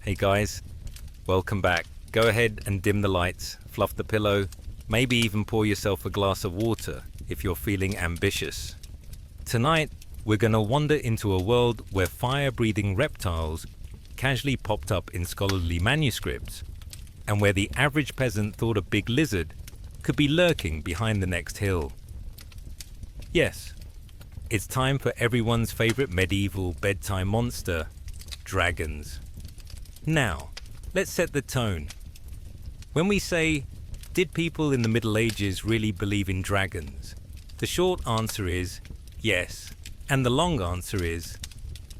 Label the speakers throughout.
Speaker 1: Hey guys, welcome back. Go ahead and dim the lights, fluff the pillow, maybe even pour yourself a glass of water if you're feeling ambitious. Tonight, we're gonna wander into a world where fire-breathing reptiles casually popped up in scholarly manuscripts, and where the average peasant thought a big lizard could be lurking behind the next hill. Yes, it's time for everyone's favorite medieval bedtime monster, dragons. Now, let's set the tone. When we say, did people in the Middle Ages really believe in dragons? The short answer is yes, and the long answer is,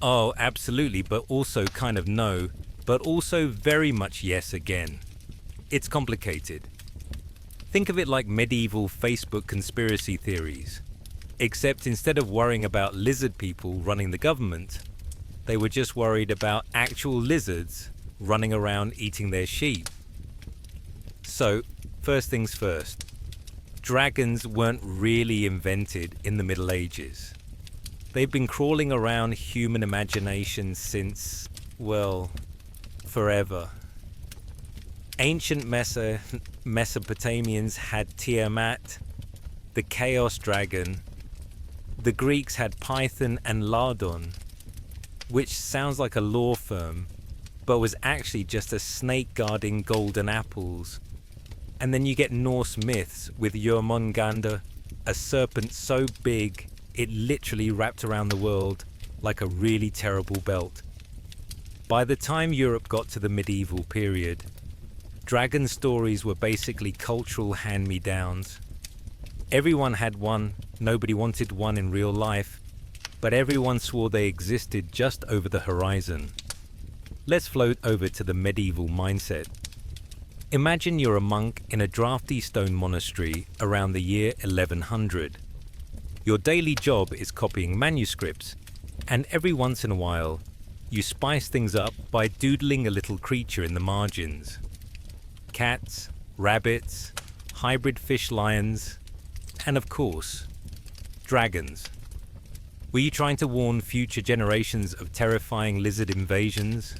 Speaker 1: oh, absolutely, but also kind of no, but also very much yes again. It's complicated. Think of it like medieval Facebook conspiracy theories, except instead of worrying about lizard people running the government, they were just worried about actual lizards running around eating their sheep. So, first things first, dragons weren't really invented in the Middle Ages. They've been crawling around human imagination since, well, forever. Ancient Mesopotamians had Tiamat, the Chaos Dragon. The Greeks had Python and Lardon, which sounds like a law firm, but was actually just a snake guarding golden apples. And then you get Norse myths with Jormungandr, a serpent so big it literally wrapped around the world like a really terrible belt. By the time Europe got to the medieval period, dragon stories were basically cultural hand-me-downs. Everyone had one, nobody wanted one in real life, but everyone swore they existed just over the horizon. Let's float over to the medieval mindset. Imagine you're a monk in a drafty stone monastery around the year 1100. Your daily job is copying manuscripts, and every once in a while, you spice things up by doodling a little creature in the margins. Cats, rabbits, hybrid fish lions, and of course, dragons. Were you trying to warn future generations of terrifying lizard invasions?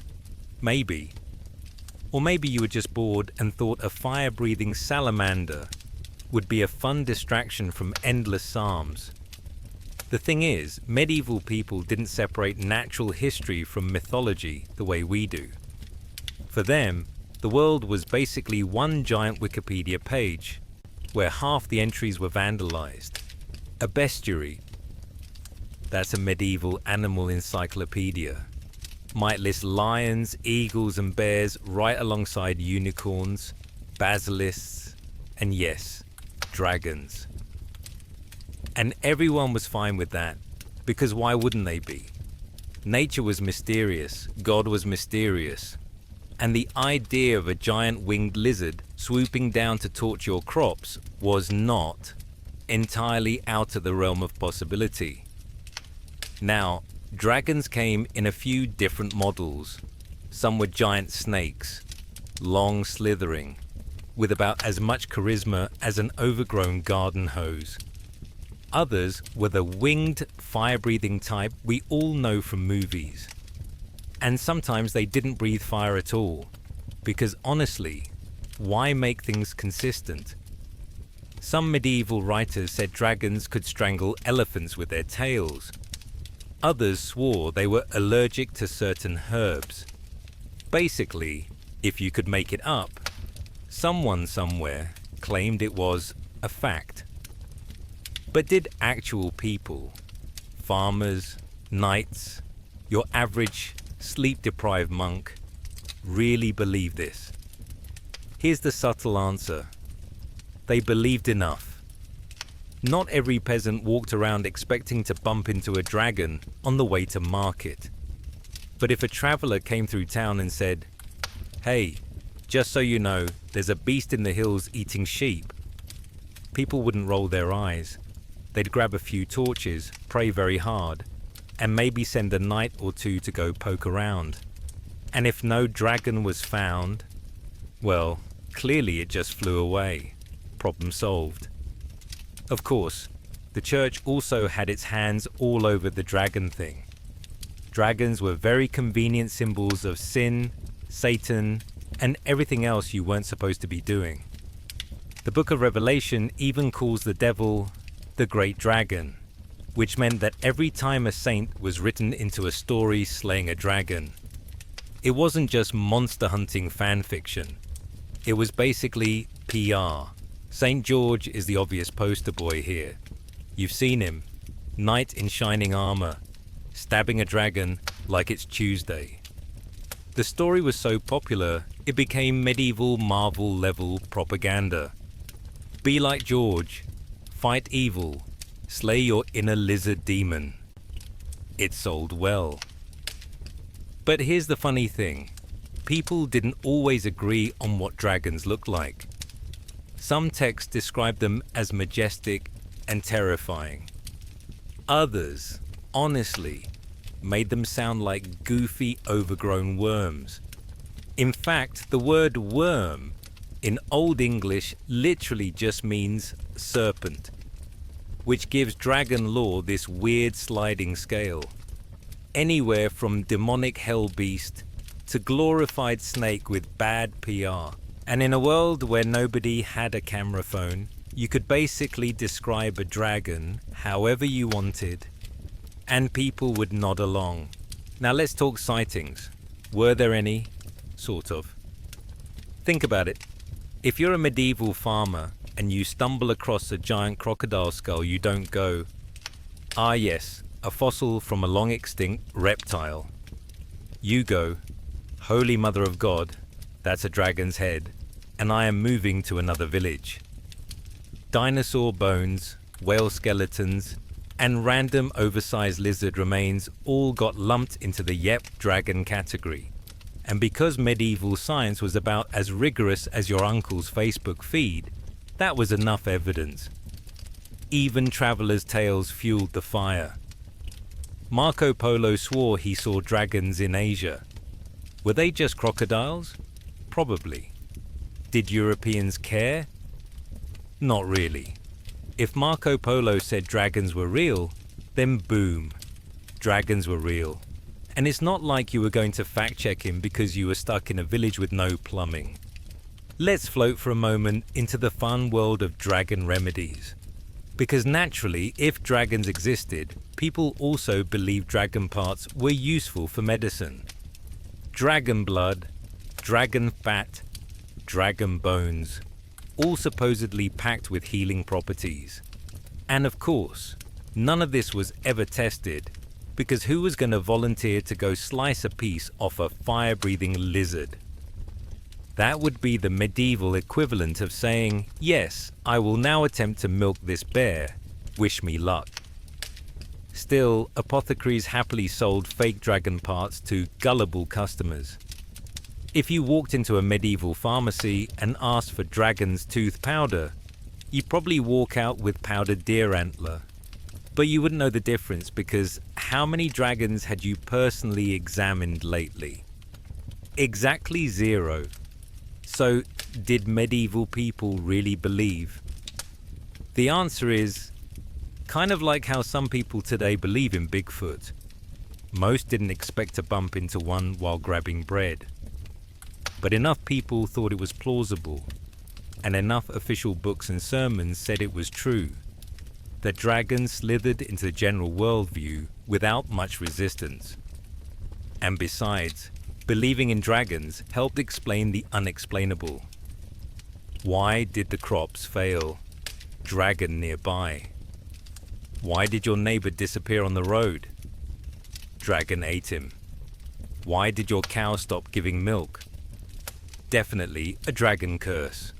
Speaker 1: Maybe. Or maybe you were just bored and thought a fire-breathing salamander would be a fun distraction from endless psalms. The thing is, medieval people didn't separate natural history from mythology the way we do. For them, the world was basically one giant Wikipedia page, where half the entries were vandalized. A bestiary. That's a medieval animal encyclopedia. Might list lions, eagles and bears right alongside unicorns, basilisks, and yes, dragons. And everyone was fine with that, because why wouldn't they be? Nature was mysterious, God was mysterious, and the idea of a giant winged lizard swooping down to torch your crops was not entirely out of the realm of possibility. Now, dragons came in a few different models. Some were giant snakes, long slithering, with about as much charisma as an overgrown garden hose. Others were the winged, fire-breathing type we all know from movies. And sometimes they didn't breathe fire at all, because honestly, why make things consistent? Some medieval writers said dragons could strangle elephants with their tails. Others swore they were allergic to certain herbs. Basically, if you could make it up, someone somewhere claimed it was a fact. But did actual people, farmers, knights, your average sleep-deprived monk, really believe this? Here's the subtle answer. They believed enough. Not every peasant walked around expecting to bump into a dragon on the way to market. But if a traveler came through town and said, "Hey, just so you know, there's a beast in the hills eating sheep," people wouldn't roll their eyes. They'd grab a few torches, pray very hard, and maybe send a knight or two to go poke around. And if no dragon was found, well, clearly it just flew away. Problem solved. Of course, the church also had its hands all over the dragon thing. Dragons were very convenient symbols of sin, Satan, and everything else you weren't supposed to be doing. The book of Revelation even calls the devil the Great Dragon, which meant that every time a saint was written into a story slaying a dragon, it wasn't just monster hunting fan fiction. It was basically PR. St. George is the obvious poster boy here. You've seen him, knight in shining armor, stabbing a dragon like it's Tuesday. The story was so popular, it became medieval Marvel level propaganda. Be like George, fight evil, slay your inner lizard demon. It sold well. But here's the funny thing. People didn't always agree on what dragons looked like. Some texts described them as majestic and terrifying. Others, honestly, made them sound like goofy, overgrown worms. In fact, the word worm in Old English literally just means serpent, which gives dragon lore this weird sliding scale. Anywhere from demonic hell beast to glorified snake with bad PR. And in a world where nobody had a camera phone, you could basically describe a dragon however you wanted, and people would nod along. Now let's talk sightings. Were there any? Sort of. Think about it. If you're a medieval farmer and you stumble across a giant crocodile skull, you don't go, "Ah yes, a fossil from a long extinct reptile." You go, "Holy Mother of God, that's a dragon's head, and I am moving to another village." Dinosaur bones, whale skeletons, and random oversized lizard remains all got lumped into the yep dragon category. And because medieval science was about as rigorous as your uncle's Facebook feed, that was enough evidence. Even travelers' tales fueled the fire. Marco Polo swore he saw dragons in Asia. Were they just crocodiles? Probably. Did Europeans care? Not really. If Marco Polo said dragons were real, then boom, dragons were real. And it's not like you were going to fact check him because you were stuck in a village with no plumbing. Let's float for a moment into the fun world of dragon remedies. Because naturally, if dragons existed, people also believed dragon parts were useful for medicine. Dragon blood, dragon fat, dragon bones, all supposedly packed with healing properties. And of course, none of this was ever tested, because who was going to volunteer to go slice a piece off a fire-breathing lizard? That would be the medieval equivalent of saying, "Yes, I will now attempt to milk this bear. Wish me luck." Still, apothecaries happily sold fake dragon parts to gullible customers. If you walked into a medieval pharmacy and asked for dragon's tooth powder, you'd probably walk out with powdered deer antler. But you wouldn't know the difference because how many dragons had you personally examined lately? Exactly 0. So, did medieval people really believe? The answer is kind of like how some people today believe in Bigfoot. Most didn't expect to bump into one while grabbing bread. But enough people thought it was plausible, and enough official books and sermons said it was true, that dragons slithered into the general worldview without much resistance. And besides, believing in dragons helped explain the unexplainable. Why did the crops fail? Dragon nearby. Why did your neighbor disappear on the road? Dragon ate him. Why did your cow stop giving milk? Definitely a dragon curse.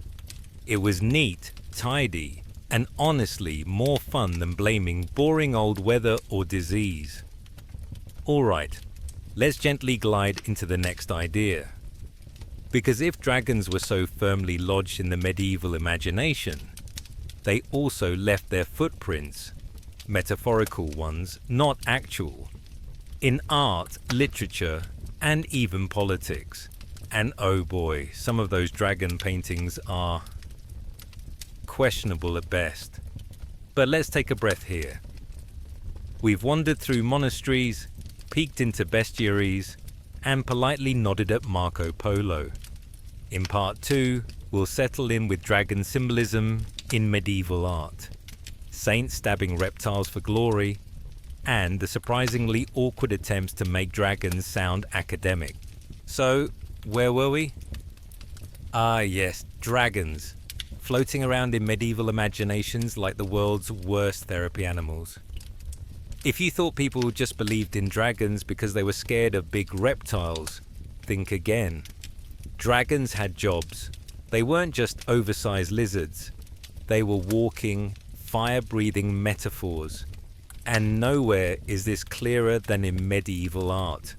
Speaker 1: It was neat, tidy, and honestly more fun than blaming boring old weather or disease. Alright, let's gently glide into the next idea. Because if dragons were so firmly lodged in the medieval imagination, they also left their footprints, metaphorical ones, not actual, in art, literature, and even politics. And oh boy, some of those dragon paintings are questionable at best. But let's take a breath here. We've wandered through monasteries, peeked into bestiaries, and politely nodded at Marco Polo. In part 2, we'll settle in with dragon symbolism in medieval art, saints stabbing reptiles for glory, and the surprisingly awkward attempts to make dragons sound academic. So, where were we? Ah yes, dragons, floating around in medieval imaginations like the world's worst therapy animals. If you thought people just believed in dragons because they were scared of big reptiles, think again. Dragons had jobs. They weren't just oversized lizards. They were walking, fire-breathing metaphors. And nowhere is this clearer than in medieval art.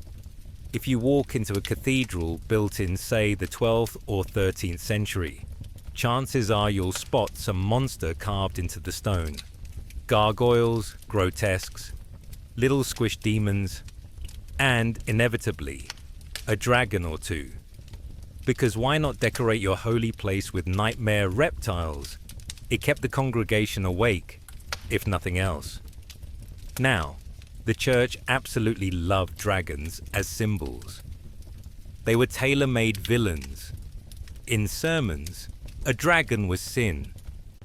Speaker 1: If you walk into a cathedral built in, say, the 12th or 13th century, chances are you'll spot some monster carved into the stone. Gargoyles, grotesques, little squished demons, and, inevitably, a dragon or two. Because why not decorate your holy place with nightmare reptiles? It kept the congregation awake, if nothing else. Now, the church absolutely loved dragons as symbols. They were tailor-made villains. In sermons, a dragon was sin.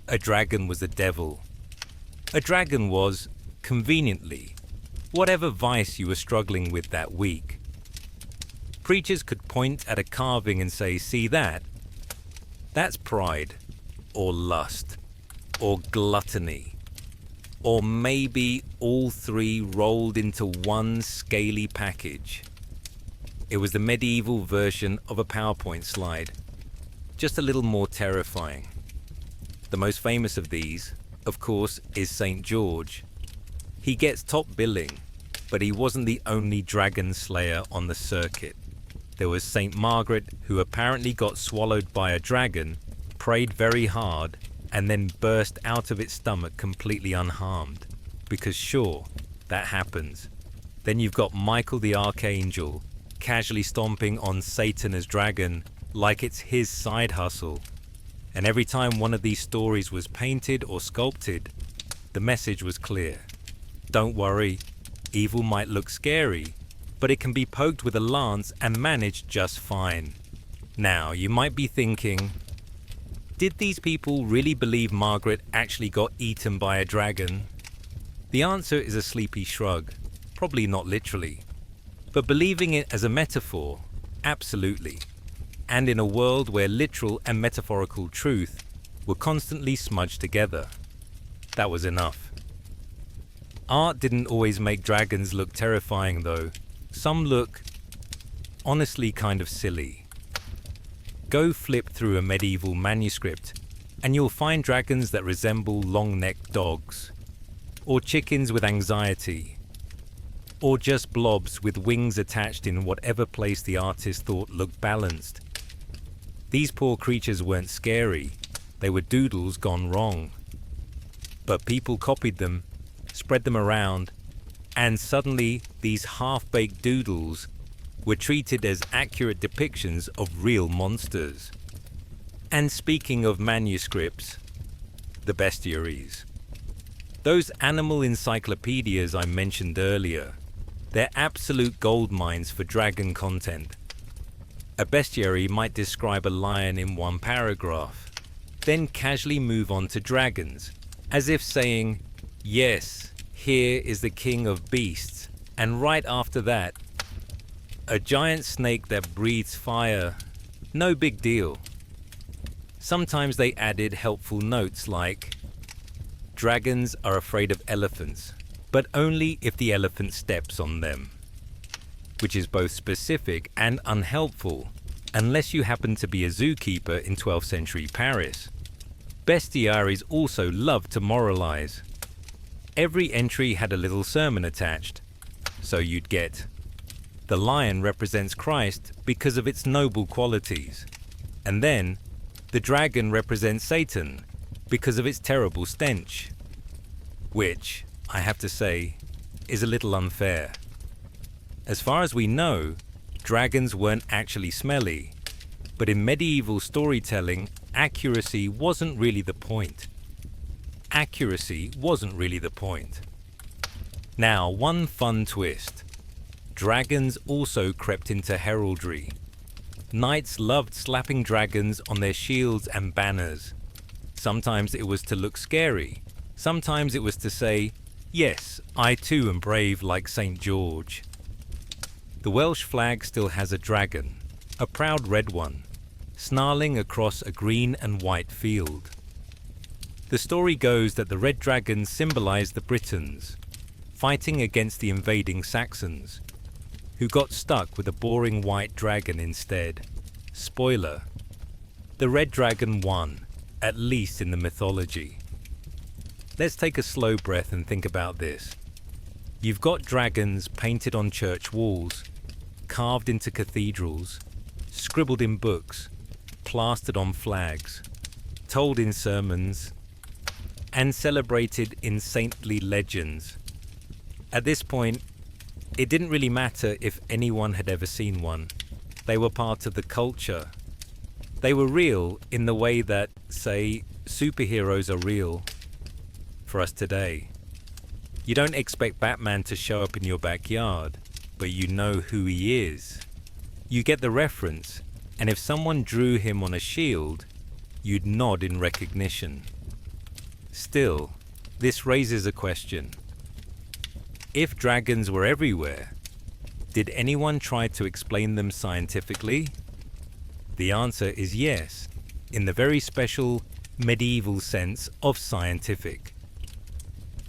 Speaker 1: A dragon was the devil. A dragon was, conveniently, whatever vice you were struggling with that week. Preachers could point at a carving and say, "See that? That's pride, or lust, or gluttony, or maybe all three rolled into one scaly package." It was the medieval version of a PowerPoint slide, just a little more terrifying. The most famous of these, of course, is St. George. He gets top billing, but he wasn't the only dragon slayer on the circuit. There was St. Margaret, who apparently got swallowed by a dragon, prayed very hard, and then burst out of its stomach completely unharmed. Because sure, that happens. Then you've got Michael the Archangel, casually stomping on Satan as dragon, like it's his side hustle. And every time one of these stories was painted or sculpted, the message was clear. Don't worry, evil might look scary, but it can be poked with a lance and managed just fine. Now, you might be thinking, did these people really believe Margaret actually got eaten by a dragon? The answer is a sleepy shrug, probably not literally. But believing it as a metaphor, absolutely. And in a world where literal and metaphorical truth were constantly smudged together. That was enough. Art didn't always make dragons look terrifying though. Some look, honestly, kind of silly. Go flip through a medieval manuscript and you'll find dragons that resemble long-necked dogs, or chickens with anxiety, or just blobs with wings attached in whatever place the artist thought looked balanced. These poor creatures weren't scary, they were doodles gone wrong. But people copied them, spread them around, and suddenly these half-baked doodles were treated as accurate depictions of real monsters. And speaking of manuscripts, the bestiaries. Those animal encyclopedias I mentioned earlier, they're absolute gold mines for dragon content. A bestiary might describe a lion in one paragraph, then casually move on to dragons, as if saying, yes, here is the king of beasts, and right after that, a giant snake that breathes fire. No big deal. Sometimes they added helpful notes like, dragons are afraid of elephants, but only if the elephant steps on them. Which is both specific and unhelpful, unless you happen to be a zookeeper in 12th century Paris. Bestiaries also loved to moralize. Every entry had a little sermon attached. So you'd get, the lion represents Christ because of its noble qualities. And then, the dragon represents Satan because of its terrible stench. Which, I have to say, is a little unfair. As far as we know, dragons weren't actually smelly. But in medieval storytelling, accuracy wasn't really the point. Accuracy wasn't really the point. Now, one fun twist. dragons also crept into heraldry. Knights loved slapping dragons on their shields and banners. Sometimes it was to look scary. Sometimes it was to say, "Yes, I too am brave like St. George." The Welsh flag still has a dragon, a proud red one, snarling across a green and white field. The story goes that the red dragons symbolized the Britons, fighting against the invading Saxons, who got stuck with a boring white dragon instead. Spoiler: the red dragon won, at least in the mythology. Let's take a slow breath and think about this. You've got dragons painted on church walls, carved into cathedrals, scribbled in books, plastered on flags, told in sermons, and celebrated in saintly legends. At this point, it didn't really matter if anyone had ever seen one. They were part of the culture. They were real in the way that, say, superheroes are real for us today. You don't expect Batman to show up in your backyard, but you know who he is. You get the reference, and if someone drew him on a shield, you'd nod in recognition. Still, this raises a question. If dragons were everywhere, did anyone try to explain them scientifically? The answer is yes, in the very special medieval sense of scientific,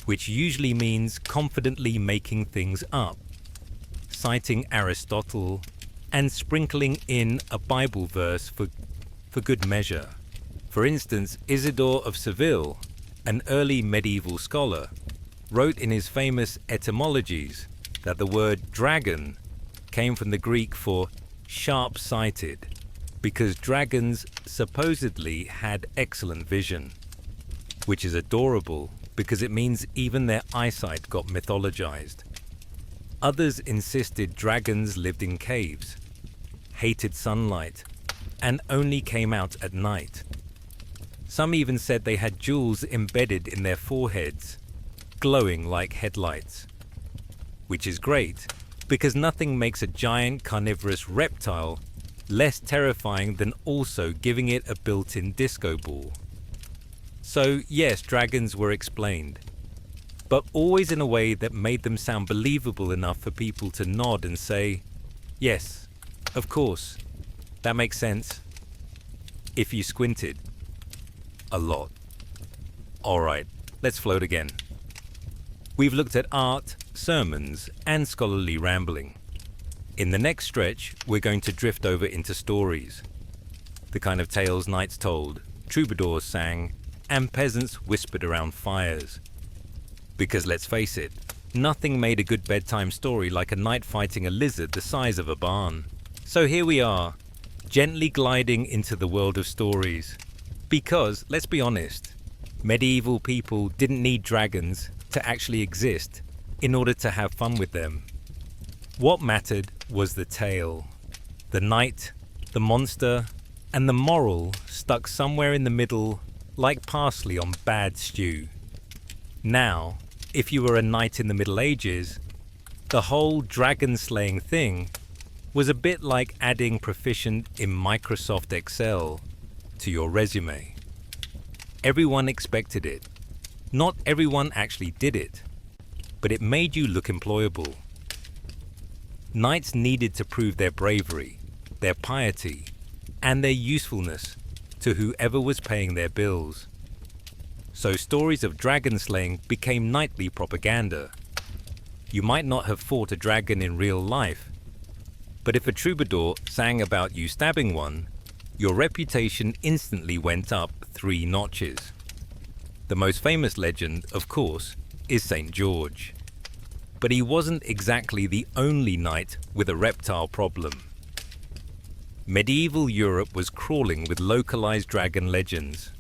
Speaker 1: which usually means confidently making things up, citing Aristotle and sprinkling in a Bible verse for good measure. For instance, Isidore of Seville, an early medieval scholar, wrote in his famous Etymologies that the word dragon came from the Greek for sharp-sighted, because dragons supposedly had excellent vision, which is adorable because it means even their eyesight got mythologized. Others insisted dragons lived in caves, hated sunlight, and only came out at night. Some even said they had jewels embedded in their foreheads, glowing like headlights. Which is great, because nothing makes a giant carnivorous reptile less terrifying than also giving it a built-in disco ball. So yes, dragons were explained, but always in a way that made them sound believable enough for people to nod and say, "Yes, of course, that makes sense," if you squinted a lot. Alright, let's float again. We've looked at art, sermons, and scholarly rambling. In the next stretch, we're going to drift over into stories. The kind of tales knights told, troubadours sang, and peasants whispered around fires. Because let's face it, nothing made a good bedtime story like a knight fighting a lizard the size of a barn. So here we are, gently gliding into the world of stories. Because, let's be honest, medieval people didn't need dragons to actually exist in order to have fun with them. What mattered was the tale. The knight, the monster, and the moral stuck somewhere in the middle like parsley on bad stew. Now, if you were a knight in the Middle Ages, the whole dragon slaying thing was a bit like adding proficient in Microsoft Excel to your resume. Everyone expected it. Not everyone actually did it, but it made you look employable. Knights needed to prove their bravery, their piety, and their usefulness to whoever was paying their bills. So stories of dragon slaying became knightly propaganda. You might not have fought a dragon in real life, but if a troubadour sang about you stabbing one, your reputation instantly went up 3 notches. The most famous legend, of course, is St. George. But he wasn't exactly the only knight with a reptile problem. Medieval Europe was crawling with localized dragon legends.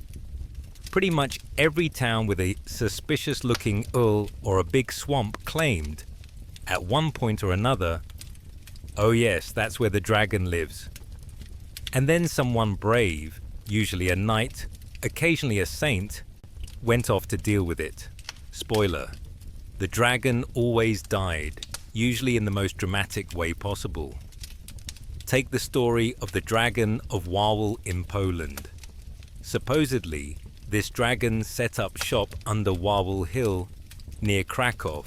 Speaker 1: Pretty much every town with a suspicious-looking earl or a big swamp claimed, at one point or another, "Oh yes, that's where the dragon lives." And then someone brave, usually a knight, occasionally a saint, went off to deal with it. Spoiler: the dragon always died, usually in the most dramatic way possible. Take the story of the Dragon of Wawel in Poland. Supposedly, this dragon set up shop under Wawel Hill near Krakow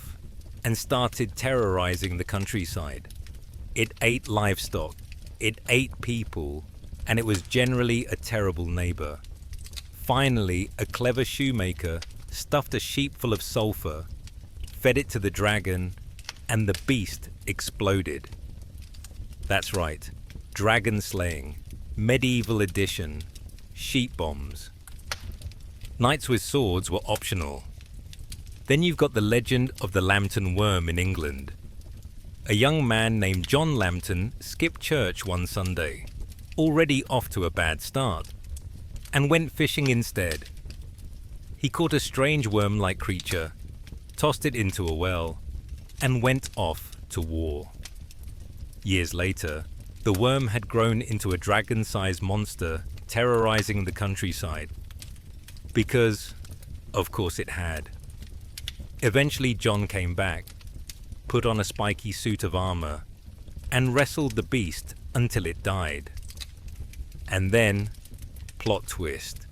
Speaker 1: and started terrorizing the countryside. It ate livestock, it ate people, and it was generally a terrible neighbor. Finally, a clever shoemaker stuffed a sheep full of sulfur, fed it to the dragon, and the beast exploded. That's right, dragon slaying, medieval edition, sheep bombs. Knights with swords were optional. Then you've got the legend of the Lambton Worm in England. A young man named John Lambton skipped church one Sunday, already off to a bad start, and went fishing instead. He caught a strange worm-like creature, tossed it into a well, and went off to war. Years later, the worm had grown into a dragon-sized monster terrorizing the countryside. Because, of course it had. Eventually John came back, put on a spiky suit of armor, and wrestled the beast until it died. And then, plot twist,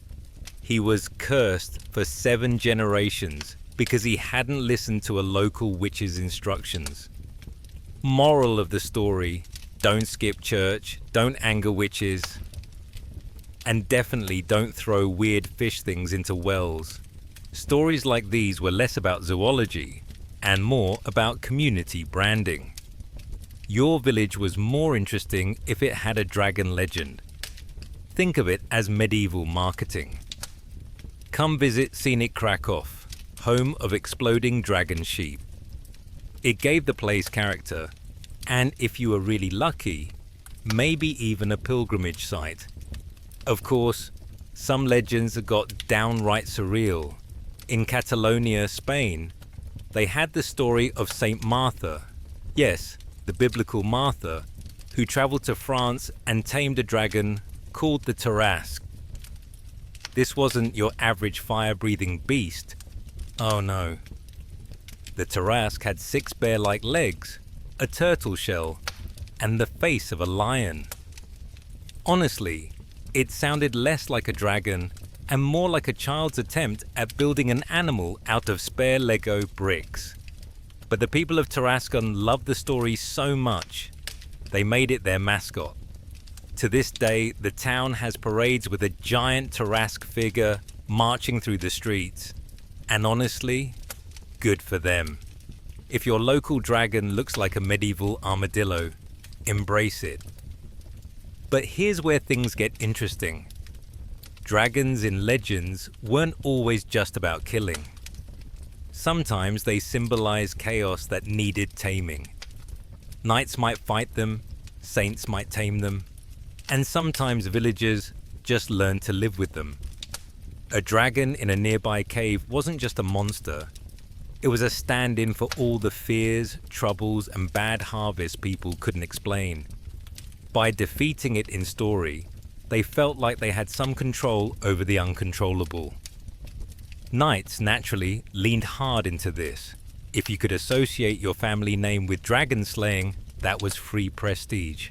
Speaker 1: he was cursed for 7 generations because he hadn't listened to a local witch's instructions. Moral of the story, don't skip church, don't anger witches, and definitely don't throw weird fish things into wells. Stories like these were less about zoology and more about community branding. Your village was more interesting if it had a dragon legend. Think of it as medieval marketing. Come visit scenic Krakow, home of exploding dragon sheep. It gave the place character, and if you were really lucky, maybe even a pilgrimage site. Of course, some legends have got downright surreal. In Catalonia, Spain, they had the story of Saint Martha, yes, the biblical Martha, who traveled to France and tamed a dragon called the Tarasque. This wasn't your average fire-breathing beast. Oh no. The Tarasque had 6 bear-like legs, a turtle shell, and the face of a lion. Honestly, it sounded less like a dragon and more like a child's attempt at building an animal out of spare Lego bricks. But the people of Tarascon loved the story so much, they made it their mascot. To this day, the town has parades with a giant Tarasque figure marching through the streets. And honestly, good for them. If your local dragon looks like a medieval armadillo, embrace it. But here's where things get interesting. Dragons in legends weren't always just about killing. Sometimes they symbolize chaos that needed taming. Knights might fight them, saints might tame them, and sometimes villagers just learned to live with them. A dragon in a nearby cave wasn't just a monster. It was a stand-in for all the fears, troubles, and bad harvests people couldn't explain. By defeating it in story, they felt like they had some control over the uncontrollable. Knights naturally leaned hard into this. If you could associate your family name with dragon slaying, that was free prestige.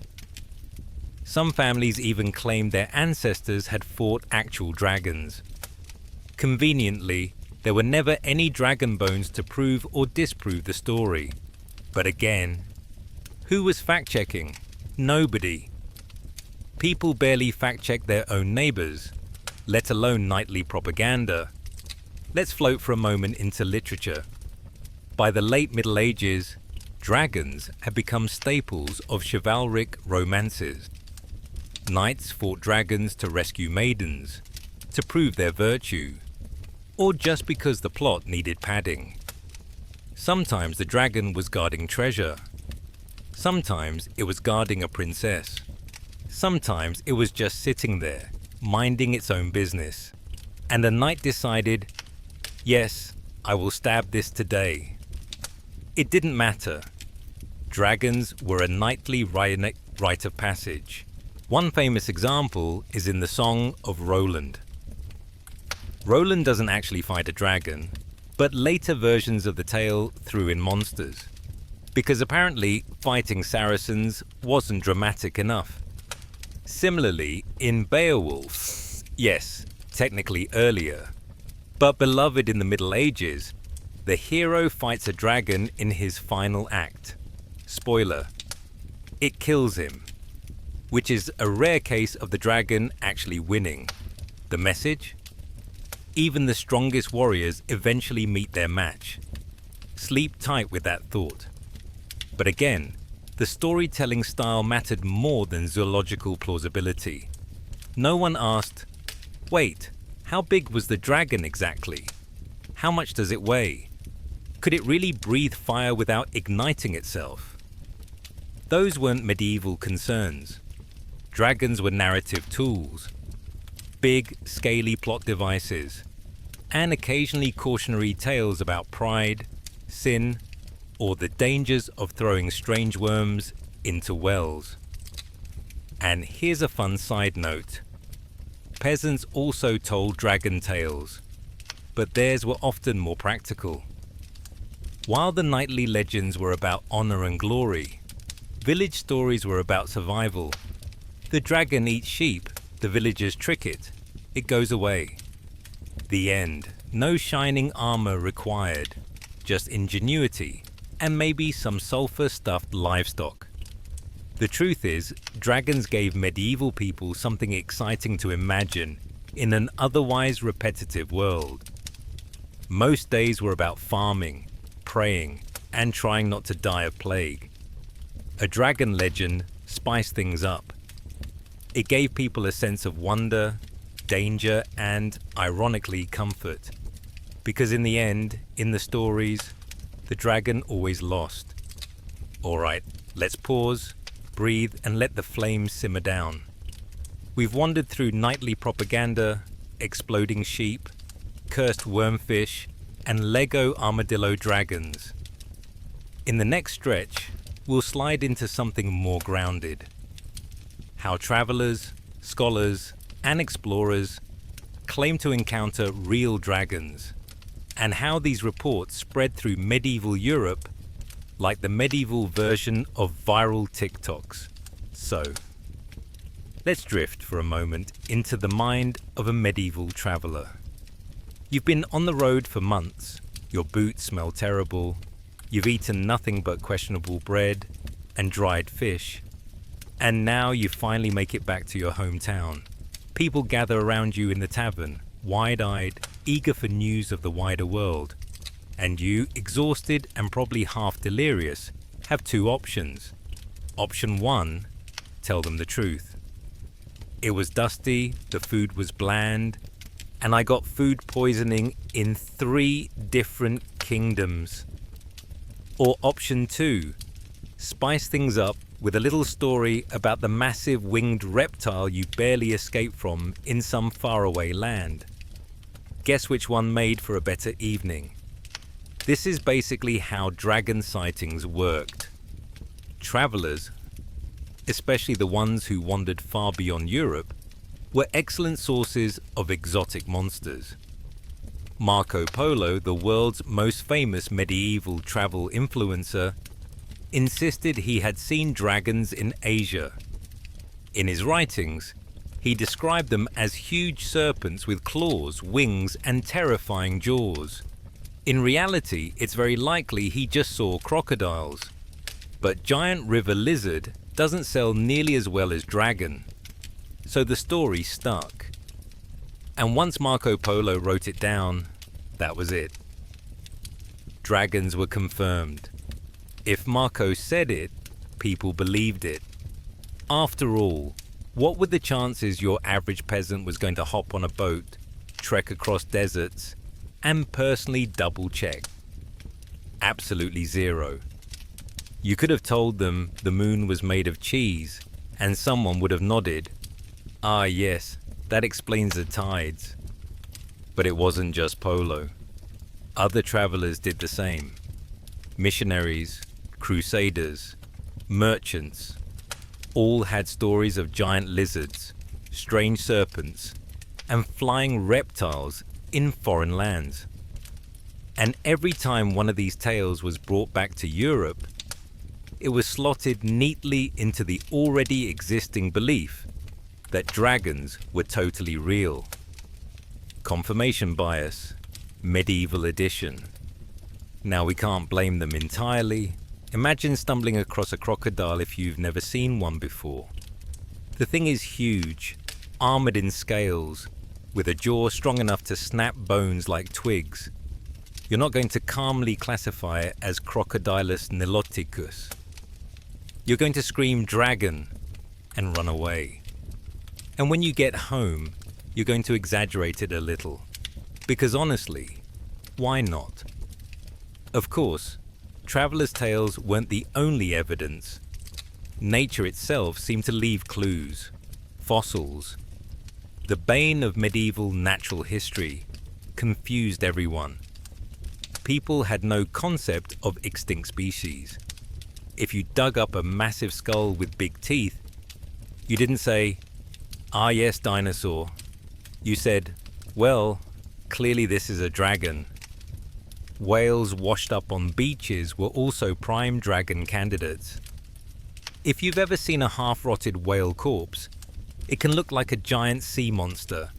Speaker 1: Some families even claimed their ancestors had fought actual dragons. Conveniently, there were never any dragon bones to prove or disprove the story. But again, who was fact-checking? Nobody. People barely fact-check their own neighbors, let alone nightly propaganda. Let's float for a moment into literature. By the late Middle Ages, dragons had become staples of chivalric romances. Knights fought dragons to rescue maidens, to prove their virtue, or just because the plot needed padding. Sometimes the dragon was guarding treasure. Sometimes it was guarding a princess. Sometimes it was just sitting there, minding its own business. And a knight decided, yes, I will stab this today. It didn't matter. Dragons were a knightly rite of passage. One famous example is in the Song of Roland. Roland doesn't actually fight a dragon, but later versions of the tale threw in monsters. because apparently fighting Saracens wasn't dramatic enough. Similarly, in Beowulf, yes, technically earlier, but beloved in the Middle Ages, the hero fights a dragon in his final act. Spoiler, it kills him, which is a rare case of the dragon actually winning. The message? Even the strongest warriors eventually meet their match. Sleep tight with that thought. But again, the storytelling style mattered more than zoological plausibility. No one asked, wait, how big was the dragon exactly? How much does it weigh? Could it really breathe fire without igniting itself? Those weren't medieval concerns. Dragons were narrative tools, big, scaly plot devices, and occasionally cautionary tales about pride, sin, or the dangers of throwing strange worms into wells. And here's a fun side note. Peasants also told dragon tales, but theirs were often more practical. While the knightly legends were about honor and glory, village stories were about survival. The dragon eats sheep, the villagers trick it, it goes away. The end. No shining armor required, just ingenuity and maybe some sulfur-stuffed livestock. The truth is, dragons gave medieval people something exciting to imagine in an otherwise repetitive world. Most days were about farming, praying, and trying not to die of plague. A dragon legend spiced things up. It gave people a sense of wonder, danger, and, ironically, comfort. Because in the end, in the stories, the dragon always lost. Alright, let's pause, breathe, and let the flames simmer down. We've wandered through knightly propaganda, exploding sheep, cursed wormfish, and Lego armadillo dragons. In the next stretch, we'll slide into something more grounded. How travelers, scholars, and explorers claim to encounter real dragons, and how these reports spread through medieval Europe like the medieval version of viral TikToks. So, let's drift for a moment into the mind of a medieval traveler. You've been on the road for months, your boots smell terrible, you've eaten nothing but questionable bread and dried fish, and now you finally make it back to your hometown. People gather around you in the tavern, wide-eyed, eager for news of the wider world. And you, exhausted and probably half delirious, have two options. Option 1, tell them the truth. It was dusty, the food was bland, and I got food poisoning in 3 different kingdoms. Or option 2, spice things up with a little story about the massive winged reptile you barely escaped from in some faraway land. Guess which one made for a better evening? This is basically how dragon sightings worked. Travelers, especially the ones who wandered far beyond Europe, were excellent sources of exotic monsters. Marco Polo, the world's most famous medieval travel influencer, insisted he had seen dragons in Asia. In his writings, he described them as huge serpents with claws, wings, and terrifying jaws. In reality, it's very likely he just saw crocodiles. But giant river lizard doesn't sell nearly as well as dragon. So the story stuck. And once Marco Polo wrote it down, that was it. Dragons were confirmed. If Marco said it, people believed it. After all, what were the chances your average peasant was going to hop on a boat, trek across deserts, and personally double-check? Absolutely zero. You could have told them the moon was made of cheese, and someone would have nodded. Ah yes, that explains the tides. But it wasn't just Polo. Other travelers did the same. Missionaries, crusaders, merchants, all had stories of giant lizards, strange serpents, and flying reptiles in foreign lands. And every time one of these tales was brought back to Europe, it was slotted neatly into the already existing belief that dragons were totally real. Confirmation bias, medieval edition. Now, we can't blame them entirely. Imagine stumbling across a crocodile if you've never seen one before. The thing is huge, armored in scales, with a jaw strong enough to snap bones like twigs. You're not going to calmly classify it as Crocodilus niloticus. You're going to scream dragon and run away. And when you get home, you're going to exaggerate it a little. Because honestly, why not? Of course, travelers' tales weren't the only evidence. Nature itself seemed to leave clues, fossils. The bane of medieval natural history confused everyone. People had no concept of extinct species. If you dug up a massive skull with big teeth, you didn't say, "Ah yes, dinosaur." You said, "Well, clearly this is a dragon." Whales washed up on beaches were also prime dragon candidates. If you've ever seen a half-rotted whale corpse, it can look like a giant sea monster,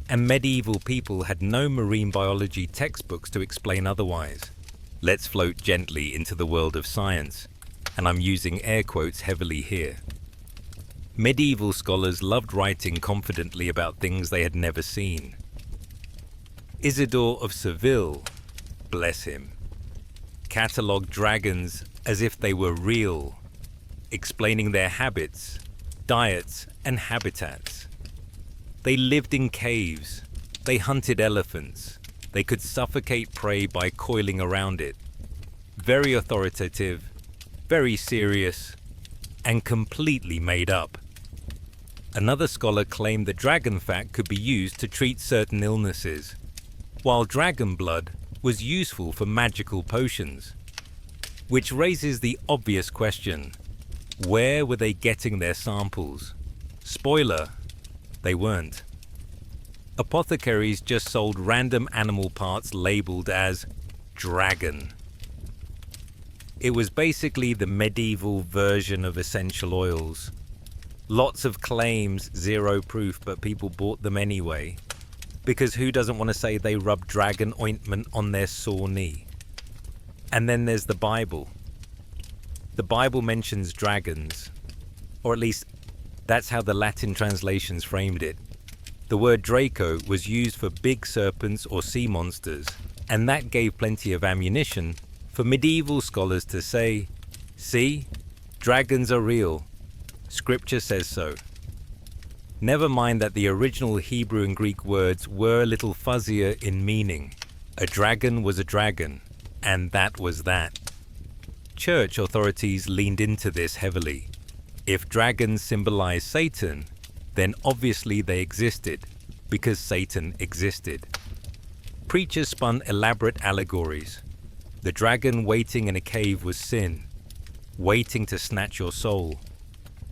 Speaker 1: and medieval people had no marine biology textbooks to explain otherwise. Let's float gently into the world of science, and I'm using air quotes heavily here. Medieval scholars loved writing confidently about things they had never seen. Isidore of Seville, bless him, catalogued dragons as if they were real, explaining their habits, diets, and habitats. They lived in caves, they hunted elephants, they could suffocate prey by coiling around it. Very authoritative, very serious, and completely made up. Another scholar claimed that dragon fat could be used to treat certain illnesses, while dragon blood was useful for magical potions. Which raises the obvious question, where were they getting their samples? Spoiler, they weren't. Apothecaries just sold random animal parts labeled as dragon. It was basically the medieval version of essential oils. Lots of claims, zero proof, but people bought them anyway. Because who doesn't want to say they rub dragon ointment on their sore knee? And then there's the Bible. The Bible mentions dragons, or at least that's how the Latin translations framed it. The word Draco was used for big serpents or sea monsters, and that gave plenty of ammunition for medieval scholars to say, "See, dragons are real. Scripture says so." Never mind that the original Hebrew and Greek words were a little fuzzier in meaning. A dragon was a dragon, and that was that. Church authorities leaned into this heavily. If dragons symbolize Satan, then obviously they existed, because Satan existed. Preachers spun elaborate allegories. The dragon waiting in a cave was sin, waiting to snatch your soul.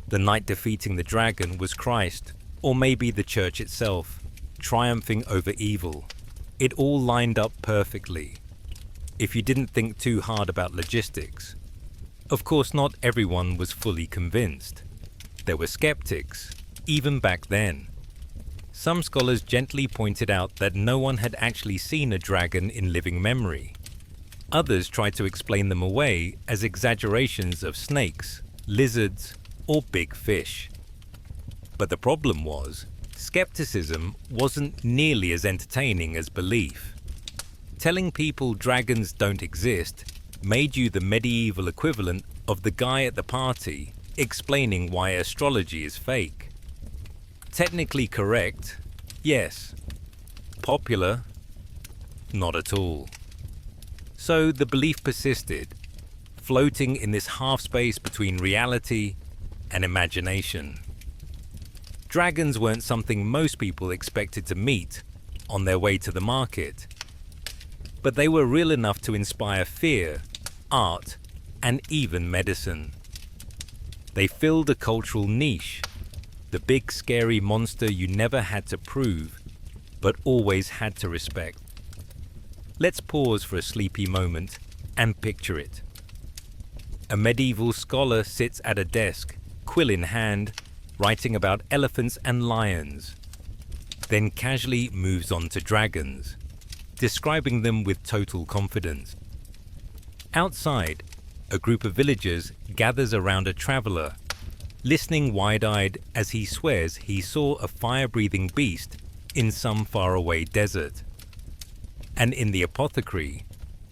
Speaker 1: The knight defeating the dragon was Christ, or maybe the church itself, triumphing over evil. It all lined up perfectly, if you didn't think too hard about logistics. Of course, not everyone was fully convinced. There were skeptics, even back then. Some scholars gently pointed out that no one had actually seen a dragon in living memory. Others tried to explain them away as exaggerations of snakes, lizards, or big fish. But the problem was, skepticism wasn't nearly as entertaining as belief. Telling people dragons don't exist made you the medieval equivalent of the guy at the party explaining why astrology is fake. Technically correct, yes. Popular, not at all. So the belief persisted, floating in this half space between reality and imagination. Dragons weren't something most people expected to meet on their way to the market, but they were real enough to inspire fear, art, and even medicine. They filled a cultural niche, the big scary monster you never had to prove, but always had to respect. Let's pause for a sleepy moment and picture it. A medieval scholar sits at a desk, quill in hand, writing about elephants and lions, then casually moves on to dragons, describing them with total confidence. Outside, a group of villagers gathers around a traveler, listening wide-eyed as he swears he saw a fire-breathing beast in some faraway desert. And in the apothecary,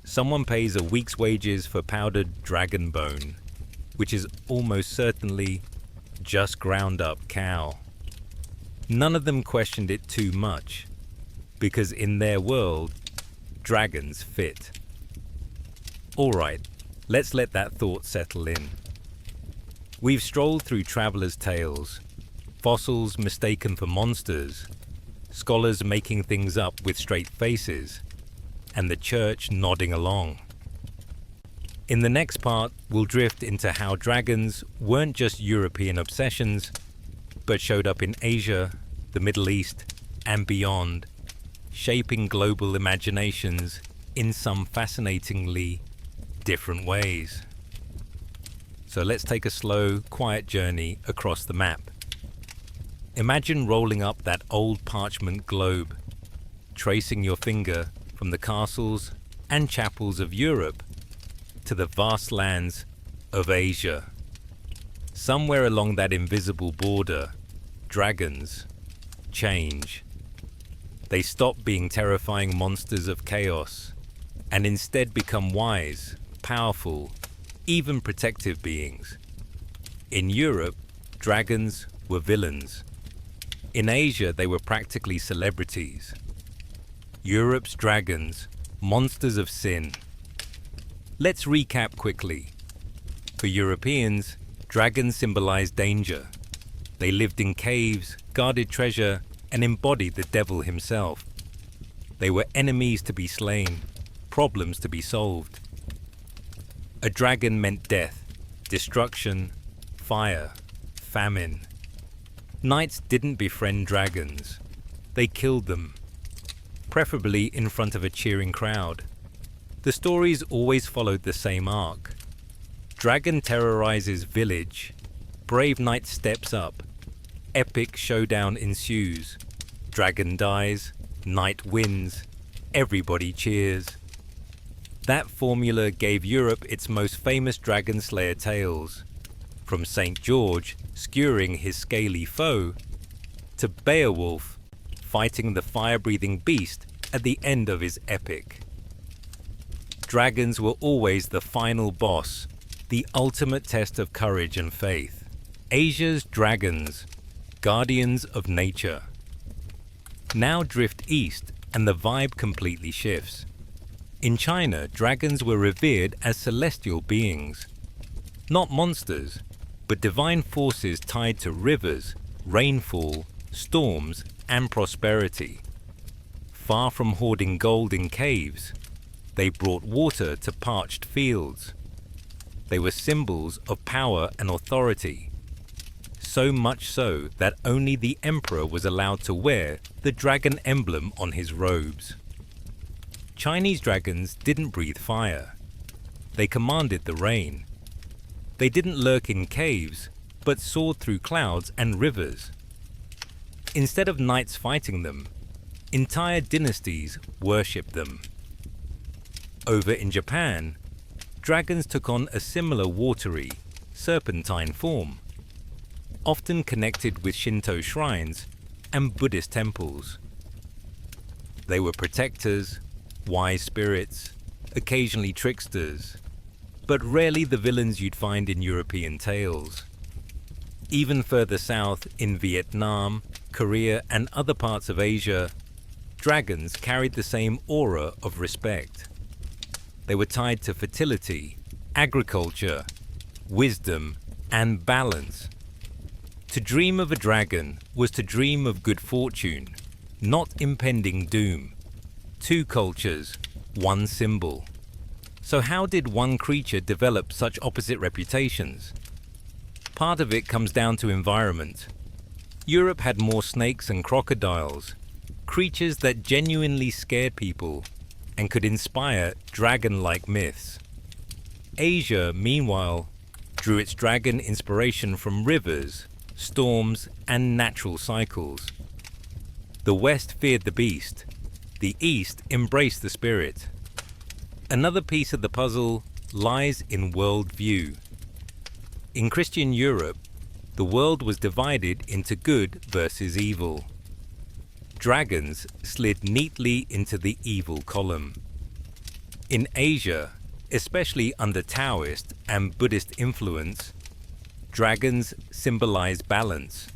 Speaker 1: someone pays a week's wages for powdered dragon bone, which is almost certainly just ground up cow. None of them questioned it too much, because in their world, dragons fit. Alright, let's let that thought settle in. We've strolled through travelers' tales, fossils mistaken for monsters, scholars making things up with straight faces, and the church nodding along. In the next part, we'll drift into how dragons weren't just European obsessions, but showed up in Asia, the Middle East, and beyond, shaping global imaginations in some fascinatingly different ways. So let's take a slow, quiet journey across the map. Imagine rolling up that old parchment globe, tracing your finger from the castles and chapels of Europe to the vast lands of Asia. Somewhere along that invisible border, dragons change. They stop being terrifying monsters of chaos and instead become wise, powerful, even protective beings. In Europe, dragons were villains. In Asia, they were practically celebrities. Europe's dragons, monsters of sin. Let's recap quickly. For Europeans, dragons symbolized danger. They lived in caves, guarded treasure, and embodied the devil himself. They were enemies to be slain, problems to be solved. A dragon meant death, destruction, fire, famine. Knights didn't befriend dragons. They killed them, preferably in front of a cheering crowd. The stories always followed the same arc. Dragon terrorizes village. Brave knight steps up. Epic showdown ensues. Dragon dies. Knight wins. Everybody cheers. That formula gave Europe its most famous dragon slayer tales, from St. George skewering his scaly foe, to Beowulf fighting the fire-breathing beast at the end of his epic. Dragons were always the final boss, the ultimate test of courage and faith. Asia's dragons, guardians of nature. Now drift east and the vibe completely shifts. In China, dragons were revered as celestial beings. Not monsters, but divine forces tied to rivers, rainfall, storms, and prosperity. Far from hoarding gold in caves, they brought water to parched fields. They were symbols of power and authority. So much so that only the emperor was allowed to wear the dragon emblem on his robes. Chinese dragons didn't breathe fire. They commanded the rain. They didn't lurk in caves, but soared through clouds and rivers. Instead of knights fighting them, entire dynasties worshipped them. Over in Japan, dragons took on a similar watery, serpentine form, often connected with Shinto shrines and Buddhist temples. They were protectors, wise spirits, occasionally tricksters, but rarely the villains you'd find in European tales. Even further south, in Vietnam, Korea, and other parts of Asia, dragons carried the same aura of respect. They were tied to fertility, agriculture, wisdom, and balance. To dream of a dragon was to dream of good fortune, not impending doom. Two cultures, one symbol. So how did one creature develop such opposite reputations? Part of it comes down to environment. Europe had more snakes and crocodiles, creatures that genuinely scared people and could inspire dragon-like myths. Asia, meanwhile, drew its dragon inspiration from rivers, storms, and natural cycles. The West feared the beast. The East embraced the spirit. Another piece of the puzzle lies in worldview. In Christian Europe, the world was divided into good versus evil. Dragons slid neatly into the evil column. In Asia, especially under Taoist and Buddhist influence, dragons symbolize balance,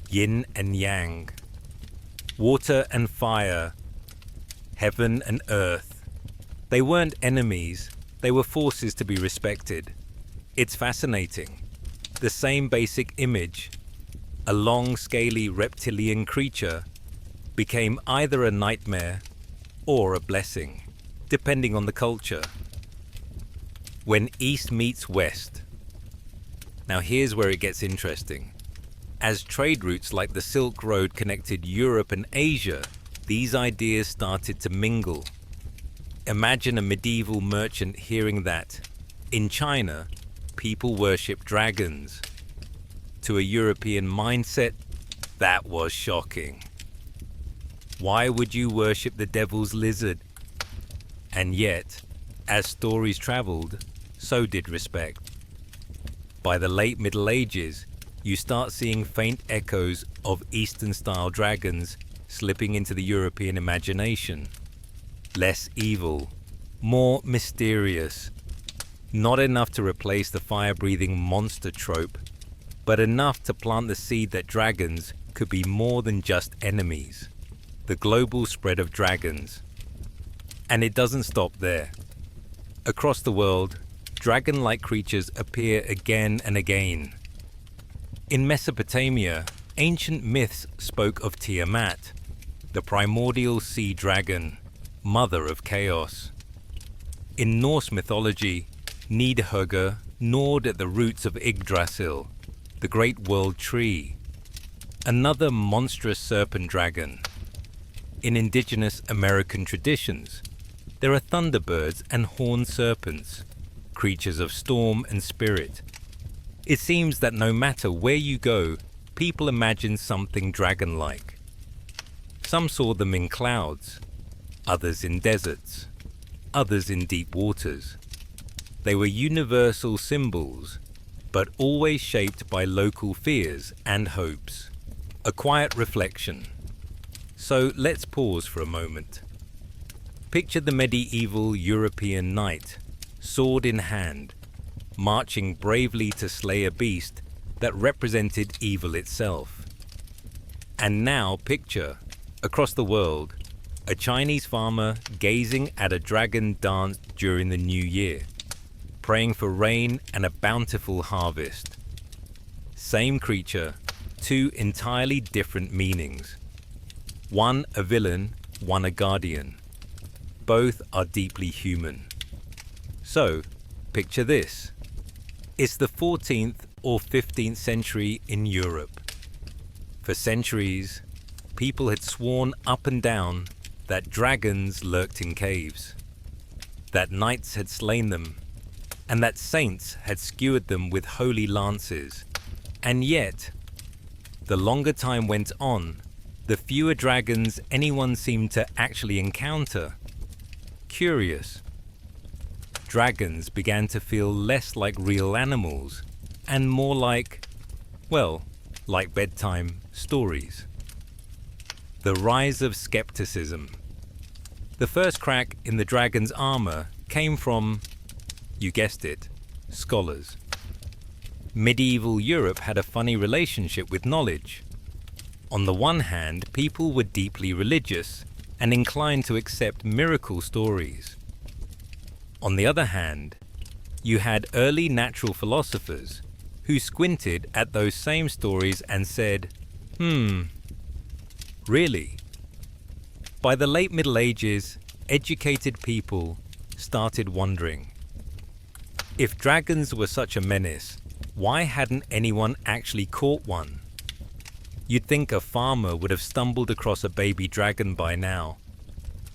Speaker 1: yin and yang, water and fire, heaven and earth. They weren't enemies, they were forces to be respected. It's fascinating. The same basic image, a long, scaly reptilian creature, became either a nightmare or a blessing, depending on the culture. When East meets West. Now here's where it gets interesting. As trade routes like the Silk Road connected Europe and Asia, these ideas started to mingle. Imagine a medieval merchant hearing that, in China, people worship dragons. To a European mindset, that was shocking. Why would you worship the devil's lizard? And yet, as stories traveled, so did respect. By the late Middle Ages, you start seeing faint echoes of Eastern-style dragons slipping into the European imagination. Less evil, more mysterious. Not enough to replace the fire-breathing monster trope, but enough to plant the seed that dragons could be more than just enemies. The global spread of dragons. And it doesn't stop there. Across the world, dragon-like creatures appear again and again. In Mesopotamia, ancient myths spoke of Tiamat, the primordial sea dragon, mother of chaos. In Norse mythology, Nidhöggr gnawed at the roots of Yggdrasil, the great world tree, another monstrous serpent dragon. In indigenous American traditions, there are thunderbirds and horned serpents, creatures of storm and spirit. It seems that no matter where you go, people imagine something dragon-like. Some saw them in clouds, others in deserts, others in deep waters. They were universal symbols, but always shaped by local fears and hopes. A quiet reflection. So let's pause for a moment. Picture the medieval European knight, sword in hand, marching bravely to slay a beast that represented evil itself. And now picture, across the world, a Chinese farmer gazing at a dragon dance during the new year, praying for rain and a bountiful harvest. Same creature, two entirely different meanings. One a villain, one a guardian. Both are deeply human. So, picture this. It's the 14th or 15th century in Europe. For centuries, people had sworn up and down that dragons lurked in caves, that knights had slain them, and that saints had skewered them with holy lances. And yet, the longer time went on, the fewer dragons anyone seemed to actually encounter. Curious. Dragons began to feel less like real animals and more like, well, like bedtime stories. The rise of skepticism. The first crack in the dragon's armor came from, you guessed it, scholars. Medieval Europe had a funny relationship with knowledge. On the one hand, people were deeply religious and inclined to accept miracle stories. On the other hand, you had early natural philosophers who squinted at those same stories and said, really? By the late Middle Ages, educated people started wondering, if dragons were such a menace, why hadn't anyone actually caught one? You'd think a farmer would have stumbled across a baby dragon by now,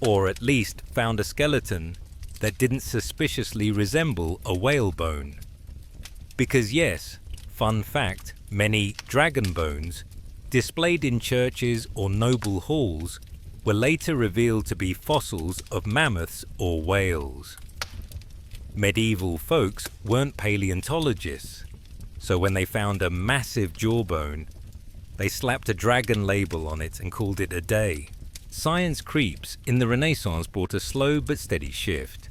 Speaker 1: or at least found a skeleton, that didn't suspiciously resemble a whale bone. Because yes, fun fact, many dragon bones displayed in churches or noble halls were later revealed to be fossils of mammoths or whales. Medieval folks weren't paleontologists, so when they found a massive jawbone, they slapped a dragon label on it and called it a day. Science creeps in the Renaissance brought a slow but steady shift.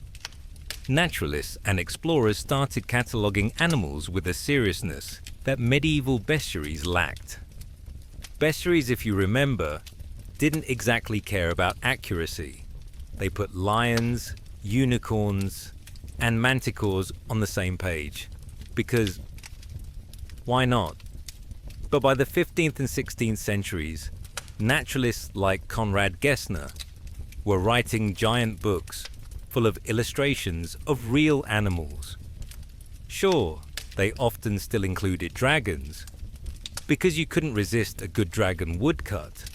Speaker 1: Naturalists and explorers started cataloguing animals with a seriousness that medieval bestiaries lacked. Bestiaries, if you remember, didn't exactly care about accuracy. They put lions, unicorns, and manticores on the same page, because why not? But by the 15th and 16th centuries, naturalists like Conrad Gessner were writing giant books full of illustrations of real animals. Sure, they often still included dragons, because you couldn't resist a good dragon woodcut.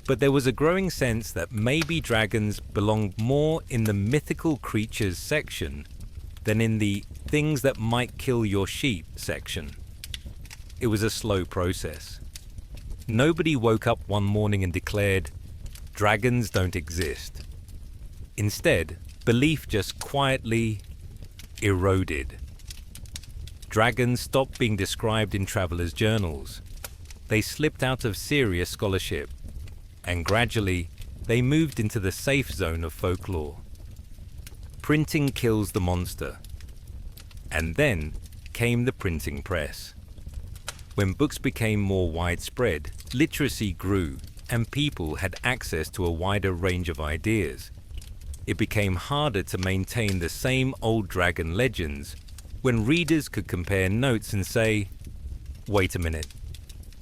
Speaker 1: But there was a growing sense that maybe dragons belonged more in the mythical creatures section than in the things that might kill your sheep section. It was a slow process. Nobody woke up one morning and declared, "Dragons don't exist." Instead, belief just quietly eroded. Dragons stopped being described in travelers' journals. They slipped out of serious scholarship, and gradually they moved into the safe zone of folklore. Printing kills the monster. And then came the printing press. When books became more widespread, literacy grew and people had access to a wider range of ideas. It became harder to maintain the same old dragon legends when readers could compare notes and say, "Wait a minute,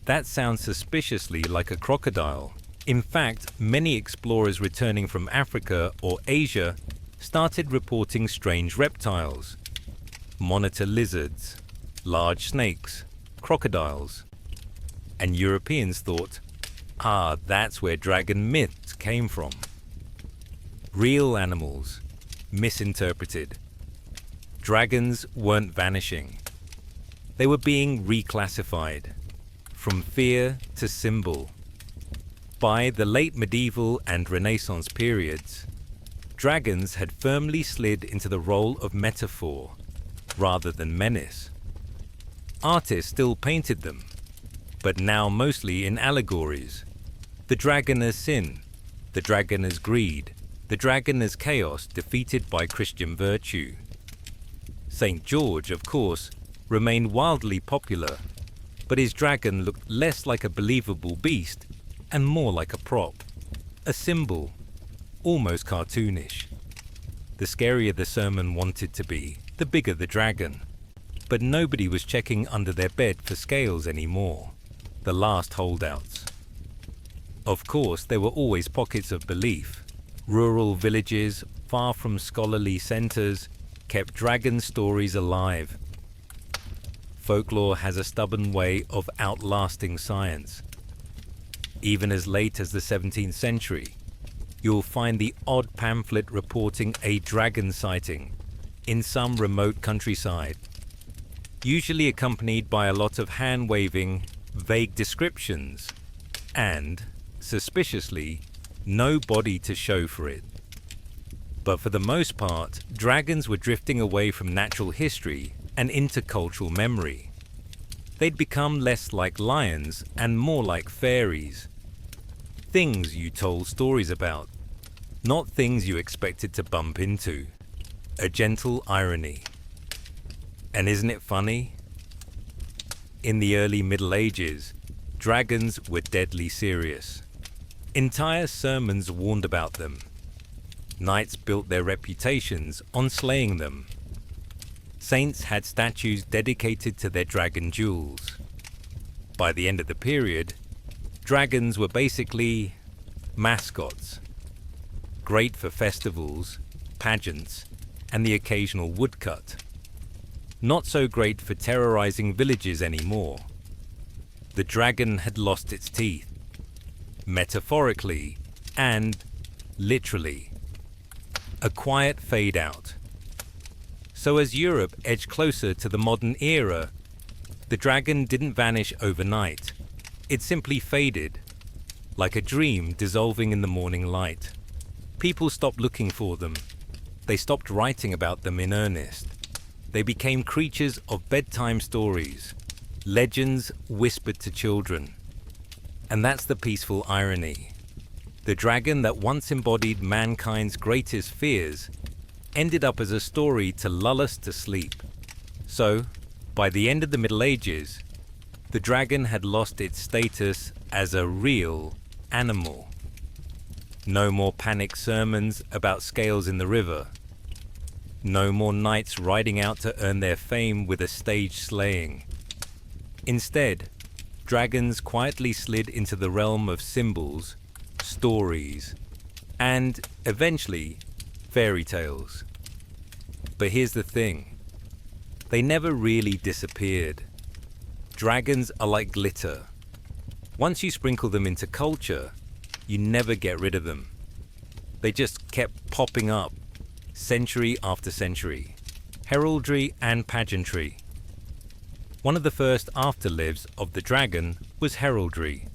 Speaker 1: that sounds suspiciously like a crocodile." In fact, many explorers returning from Africa or Asia started reporting strange reptiles, monitor lizards, large snakes, crocodiles. And Europeans thought, that's where dragon myths came from. Real animals, misinterpreted. Dragons weren't vanishing. They were being reclassified, from fear to symbol. By the late medieval and Renaissance periods, dragons had firmly slid into the role of metaphor rather than menace. Artists still painted them, but now mostly in allegories. The dragon as sin, the dragon as greed, the dragon as chaos defeated by Christian virtue. St. George, of course, remained wildly popular, but his dragon looked less like a believable beast and more like a prop, a symbol, almost cartoonish. The scarier the sermon wanted to be, the bigger the dragon. But nobody was checking under their bed for scales anymore, the last holdouts. Of course, there were always pockets of belief. Rural villages, far from scholarly centers, kept dragon stories alive. Folklore has a stubborn way of outlasting science. Even as late as the 17th century, you'll find the odd pamphlet reporting a dragon sighting in some remote countryside, usually accompanied by a lot of hand-waving, vague descriptions, and, suspiciously, no body to show for it. But for the most part, dragons were drifting away from natural history and into cultural memory. They'd become less like lions and more like fairies. Things you told stories about, not things you expected to bump into. A gentle irony. And isn't it funny? In the early Middle Ages, dragons were deadly serious. Entire sermons warned about them. Knights built their reputations on slaying them. Saints had statues dedicated to their dragon jewels. By the end of the period, dragons were basically mascots. Great for festivals, pageants, and the occasional woodcut. Not so great for terrorizing villages anymore. The dragon had lost its teeth, metaphorically and literally. a quiet fade out. So as Europe edged closer to the modern era, the dragon didn't vanish overnight. It simply faded, like a dream dissolving in the morning light. People stopped looking for them. They stopped writing about them in earnest. They became creatures of bedtime stories, legends whispered to children. And that's the peaceful irony. The dragon that once embodied mankind's greatest fears ended up as a story to lull us to sleep. So, by the end of the Middle Ages, the dragon had lost its status as a real animal. No more panic sermons about scales in the river. No more knights riding out to earn their fame with a stage slaying. Instead, dragons quietly slid into the realm of symbols, stories, and, eventually, fairy tales. But here's the thing. They never really disappeared. Dragons are like glitter. Once you sprinkle them into culture, you never get rid of them. They just kept popping up, century after century. Heraldry and pageantry. One of the first afterlives of the dragon was heraldry.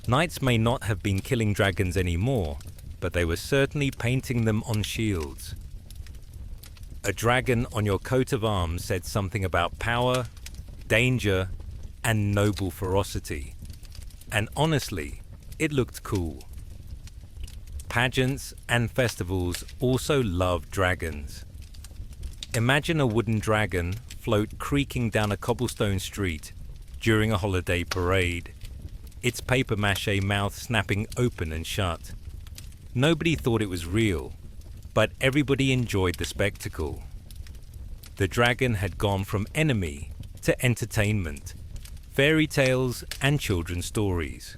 Speaker 1: Knights may not have been killing dragons anymore, but they were certainly painting them on shields. A dragon on your coat of arms said something about power, danger, and noble ferocity. And honestly, it looked cool. Pageants and festivals also loved dragons. Imagine a wooden dragon float creaking down a cobblestone street during a holiday parade, its papier-mâché mouth snapping open and shut. Nobody thought it was real, but everybody enjoyed the spectacle. The dragon had gone from enemy to entertainment, fairy tales and children's stories.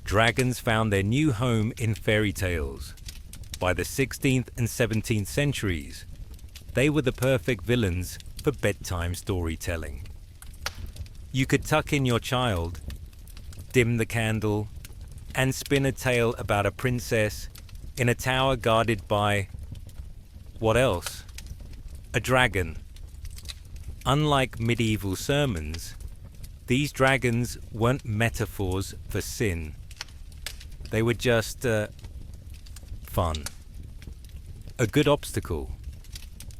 Speaker 1: Dragons found their new home in fairy tales. By the 16th and 17th centuries, they were the perfect villains for bedtime storytelling. You could tuck in your child, dim the candle, and spin a tale about a princess in a tower guarded by, what else? A dragon. Unlike medieval sermons, these dragons weren't metaphors for sin. They were just, fun. A good obstacle.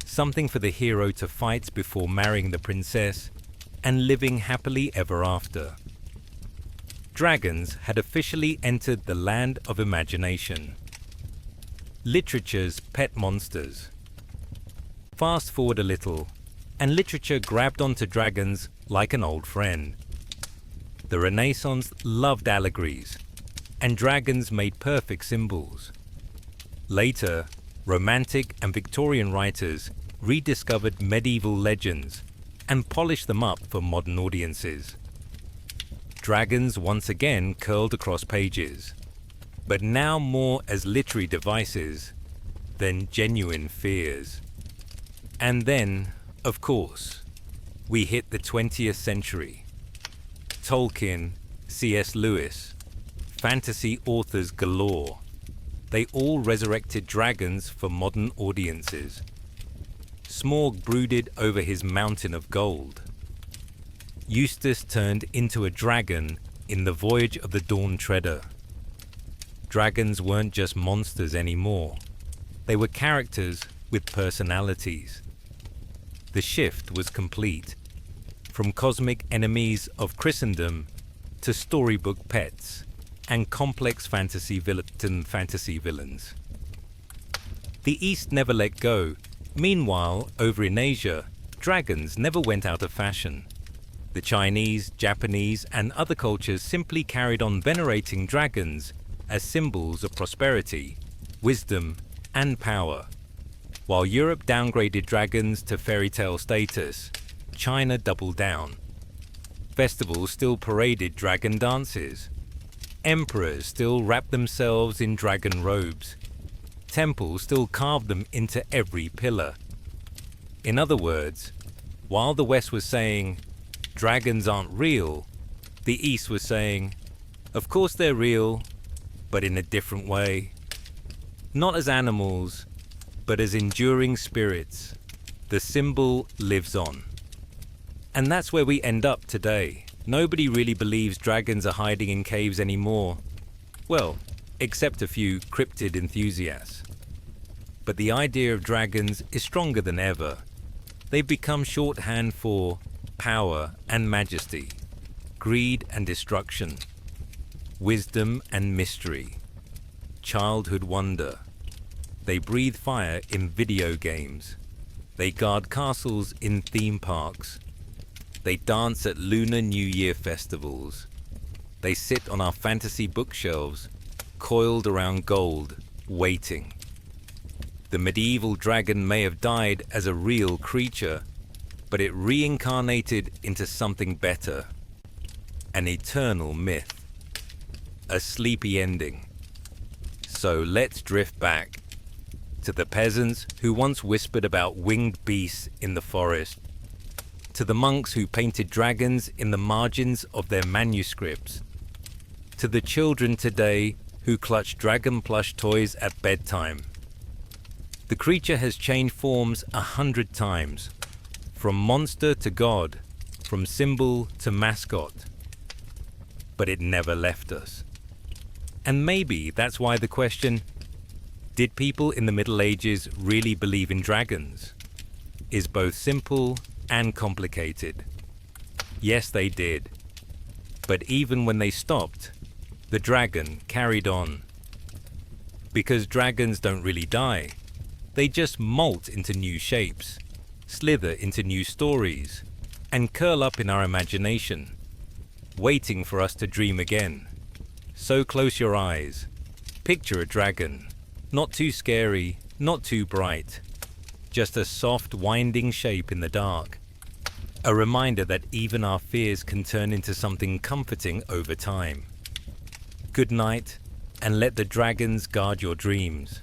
Speaker 1: Something for the hero to fight before marrying the princess and living happily ever after. Dragons had officially entered the land of imagination. Literature's pet monsters. Fast forward a little, and literature grabbed onto dragons like an old friend. The Renaissance loved allegories, and dragons made perfect symbols. Later, Romantic and Victorian writers rediscovered medieval legends and polished them up for modern audiences. Dragons once again curled across pages, but now more as literary devices than genuine fears. And then, of course, we hit the 20th century. Tolkien, C.S. Lewis, fantasy authors galore. They all resurrected dragons for modern audiences. Smaug brooded over his mountain of gold. Eustace turned into a dragon in The Voyage of the Dawn Treader. Dragons weren't just monsters anymore. They were characters with personalities. The shift was complete, from cosmic enemies of Christendom to storybook pets and complex fantasy villains. The East never let go. Meanwhile, over in Asia, dragons never went out of fashion. The Chinese, Japanese, and other cultures simply carried on venerating dragons as symbols of prosperity, wisdom, and power. While Europe downgraded dragons to fairy tale status, China doubled down. Festivals still paraded dragon dances. Emperors still wrapped themselves in dragon robes. Temples still carved them into every pillar. In other words, while the West was saying, dragons aren't real, the East was saying, of course they're real, but in a different way. Not as animals, but as enduring spirits. The symbol lives on. And that's where we end up today. Nobody really believes dragons are hiding in caves anymore. Well, except a few cryptid enthusiasts. But the idea of dragons is stronger than ever. They've become shorthand for power and majesty, greed and destruction, wisdom and mystery, childhood wonder. They breathe fire in video games. They guard castles in theme parks. They dance at Lunar New Year festivals. They sit on our fantasy bookshelves, coiled around gold, waiting. The medieval dragon may have died as a real creature, but it reincarnated into something better. An eternal myth. A sleepy ending. So let's drift back to the peasants who once whispered about winged beasts in the forest, to the monks who painted dragons in the margins of their manuscripts, to the children today who clutch dragon plush toys at bedtime. The creature has changed forms 100 times, from monster to god, from symbol to mascot. But it never left us. And maybe that's why the question, did people in the Middle Ages really believe in dragons, is both simple and complicated. Yes, they did. But even when they stopped, the dragon carried on. Because dragons don't really die. They just molt into new shapes, slither into new stories, and curl up in our imagination, waiting for us to dream again. So close your eyes. Picture a dragon. Not too scary, not too bright. Just a soft, winding shape in the dark. A reminder that even our fears can turn into something comforting over time. Good night, and let the dragons guard your dreams.